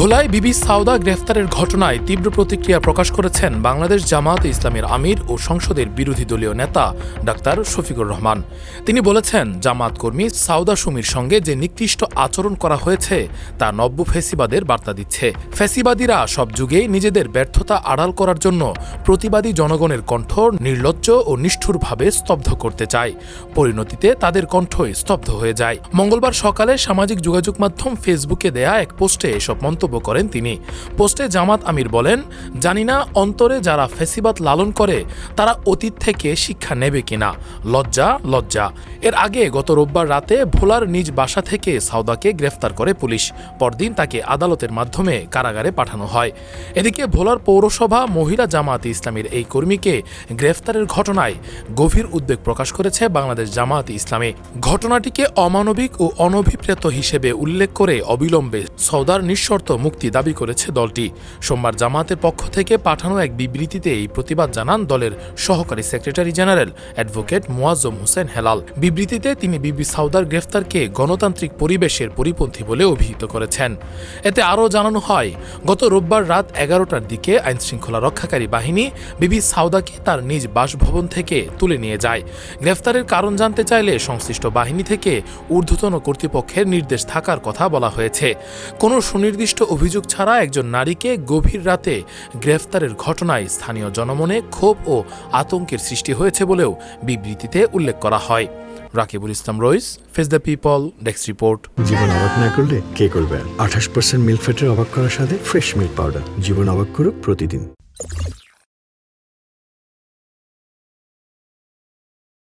ভোলায় বিবি সাউদা গ্রেফতারের ঘটনায় তীব্র প্রতিক্রিয়া প্রকাশ করেছেন বাংলাদেশ জামায়াতে ইসলামীর আমির ও সংসদের বিরোধী দলীয় নেতা ডাক্তার শফিকুর রহমান। তিনি বলেছেন, জামায়াত কর্মী সাউদা সুমির সঙ্গে যে নিকৃষ্ট আচরণ করা হয়েছে তা নব্য ফ্যাসিবাদের বার্তা দিচ্ছে। ফ্যাসিবাদীরা সব যুগেই নিজেদের ব্যর্থতা আড়াল করার জন্য প্রতিবাদী জনগণের কণ্ঠ নির্লজ্জ ও নিষ্ঠুরভাবে স্তব্ধ করতে চায়। পরিণতিতে তাদের কণ্ঠই স্তব্ধ হয়ে যায়। মঙ্গলবার সকালে সামাজিক যোগাযোগ মাধ্যম ফেসবুকে দেয়া এক পোস্টে এসব মন্তব্য করেন তিনি। পোস্টে জামাত আমির বলেন, জানি না অন্তরে যারা ফ্যাসিবাদ লালন করে তারা অতীত থেকে শিক্ষা নেবে কিনা। লজ্জা লজ্জা। এর আগে গত রোববার রাতে ভোলার নিজ বাসা থেকে সাউদাকে গ্রেফতার করে পুলিশ। পরদিন তাকে আদালতের মাধ্যমে কারাগারে পাঠানো হয়। এদিকে ভোলার পৌরসভা মহিলা জামায়াতে ইসলামীর এই কর্মীকে গ্রেফতারের ঘটনায় গভীর উদ্বেগ প্রকাশ করেছে বাংলাদেশ জামায়াতে ইসলামী। ঘটনাটিকে অমানবিক ও অনভিপ্রেত হিসেবে উল্লেখ করে অবিলম্বে সাউদার নিঃশর্ত মুক্তি দাবি করেছে দলটি। সোমবার জামায়াতের পক্ষ থেকে পাঠানো এক বিবৃতিতে এই প্রতিবাদ জানান দলের সহকারী secretary general advocate Moazzem Hossain Helal. বিবৃতিতে তিনি বিবি সাউদার গ্রেফতারকে গণতান্ত্রিক পরিবেশের পরিপন্থী বলে অভিহিত করেছেন। এতে আরও জানানো হয়, গত রোববার রাত 11টার দিকে আইনশৃঙ্খলা রক্ষাকারী বাহিনী বিবি সাউদাকে তার নিজ বাসভবন থেকে তুলে নিয়ে যায়। গ্রেফতারের কারণ জানতে চাইলে সংশ্লিষ্ট বাহিনী থেকে ঊর্ধ্বতন কর্তৃপক্ষের নির্দেশ থাকার কথা বলা হয়েছে। কোনো সুনির্দিষ্ট অভিযোগ ছাড়া একজন নারীকে গভীর রাতে গ্রেফতারের ঘটনায় স্থানীয় জনমনে ক্ষোভ ও আতঙ্কের সৃষ্টি হয়েছে বলেও বিবৃতিতে উল্লেখ করা হয়। Rakibul Islam Rais, face the people, desk report. জীবন অবাক না করলে কে করবে? 28% মিল্ক ফ্যাটের অবাক করার সাথে ফ্রেশ মিল্ক পাউডার। জীবন অবাক করুক প্রতিদিন।